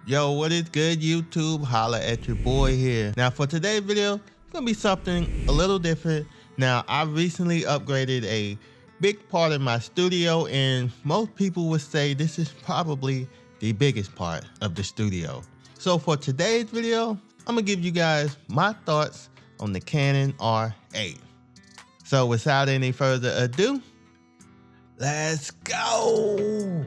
Yo, what is good, YouTube? Holla at your boy here. Now for today's video, it's gonna be something a little different. Now I recently upgraded a big part of my studio, and most people would say this is probably the biggest part of the studio. So for today's video, I'm gonna give you guys my thoughts on the Canon R8. So without any further ado, let's go.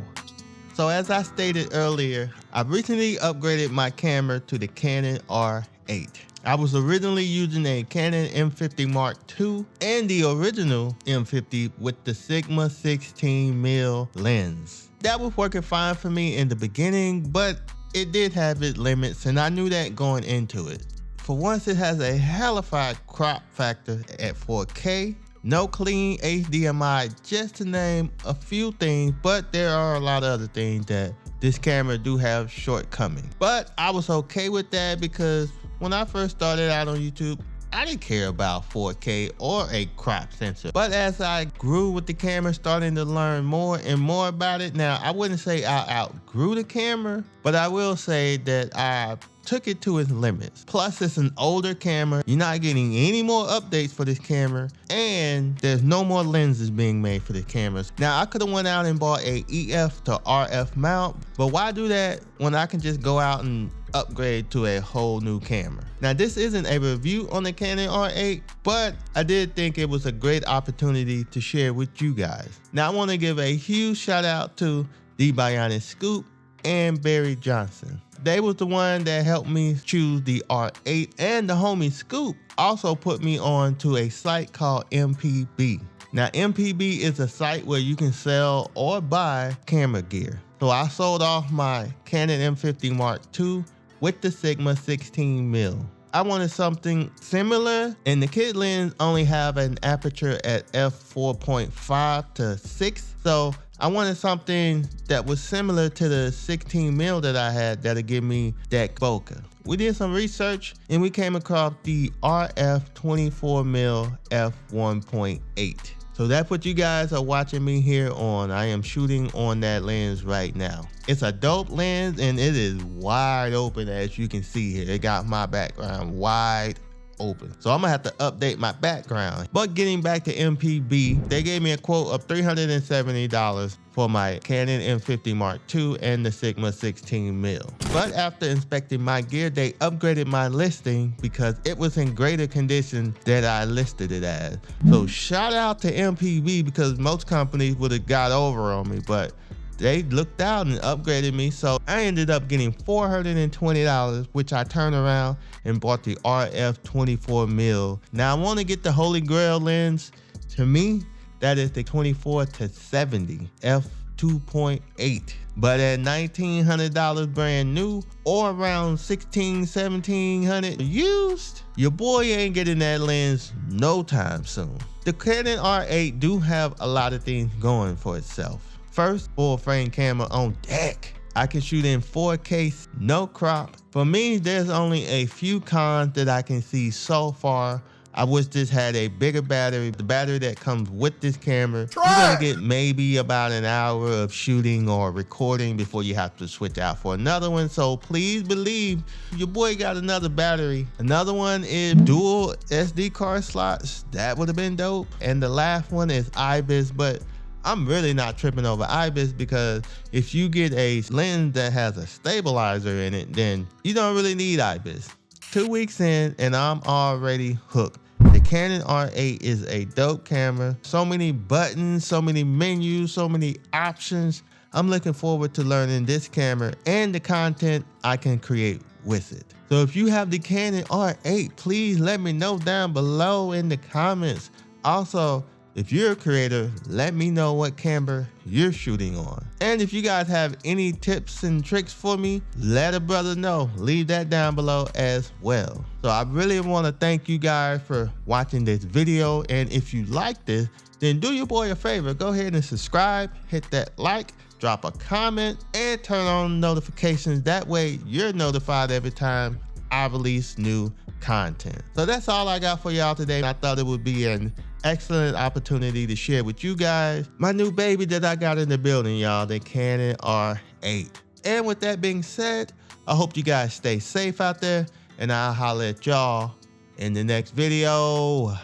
So as I stated earlier, I recently upgraded my camera to the Canon R8. I was originally using a Canon M50 Mark II and the original M50 with the Sigma 16mm lens. That was working fine for me in the beginning, but it did have its limits, and I knew that going into it. For once, it has a hellified crop factor at 4K. No clean HDMI, just to name a few things, but there are a lot of other things that this camera do have shortcomings. But I was okay with that because when I first started out on YouTube, I didn't care about 4K or a crop sensor. But as I grew with the camera, starting to learn more and more about it, now I wouldn't say I outgrew the camera, but I will say that I took it to its limits. Plus, it's an older camera. You're not getting any more updates for this camera, and there's no more lenses being made for the cameras. Now, I could have went out and bought a EF to RF mount, but why do that when I can just go out and upgrade to a whole new camera? Now, this isn't a review on the Canon R8, but I did think it was a great opportunity to share with you guys. Now, I want to give a huge shout out to the Bionic Scoop and Barry Johnson. They was the one that helped me choose the R8, and the homie Scoop also put me on to a site called MPB. Now MPB is a site where you can sell or buy camera gear. So I sold off my Canon M50 Mark II with the Sigma 16mm. I wanted something similar, and the kit lens only have an aperture at f4.5 to 6. So I wanted something that was similar to the 16mm that I had that'll give me that bokeh. We did some research and we came across the RF 24mm f1.8. So that's what you guys are watching me here on. I am shooting on that lens right now. It's a dope lens and it is wide open, as you can see here. It got my background wide open. So I'm gonna have to update my background. But getting back to MPB, they gave me a quote of $370 for my Canon M50 Mark II and the Sigma 16mm. But after inspecting my gear, they upgraded my listing because it was in greater condition than I listed it as. So shout out to MPB, because most companies would have got over on me, but they looked out and upgraded me. So I ended up getting $420, which I turned around and bought the RF 24mm. Now I want to get the Holy Grail lens. To me, that is the 24 to 70 f2.8. But at $1,900 brand new, or around $1,600-1,700 used, your boy ain't getting that lens no time soon. The Canon R8 do have a lot of things going for itself. First, full frame camera on deck. I can shoot in 4K, no crop. For me, there's only a few cons that I can see so far. I wish this had a bigger battery. The battery that comes with this camera, you're gonna get maybe about an hour of shooting or recording before you have to switch out for another one. So please believe your boy got another battery. Another one is dual SD card slots. That would have been dope. And the last one is IBIS, but I'm really not tripping over IBIS, because if you get a lens that has a stabilizer in it, then you don't really need IBIS. 2 weeks in and I'm already hooked. The Canon R8 is a dope camera. So many buttons, so many menus, so many options. I'm looking forward to learning this camera and the content I can create with it. So if you have the Canon R8, please let me know down below in the comments. Also, if you're a creator, let me know what camera you're shooting on. And if you guys have any tips and tricks for me, let a brother know. Leave that down below as well. So I really want to thank you guys for watching this video. And if you like this, then do your boy a favor. Go ahead and subscribe, hit that like, drop a comment, and turn on notifications. That way you're notified every time I release new content. So that's all I got for y'all today. I thought it would be an excellent opportunity to share with you guys my new baby that I got in the building, y'all, the Canon R8. And with that being said, I hope you guys stay safe out there, and I'll holler at y'all in the next video.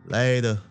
Later.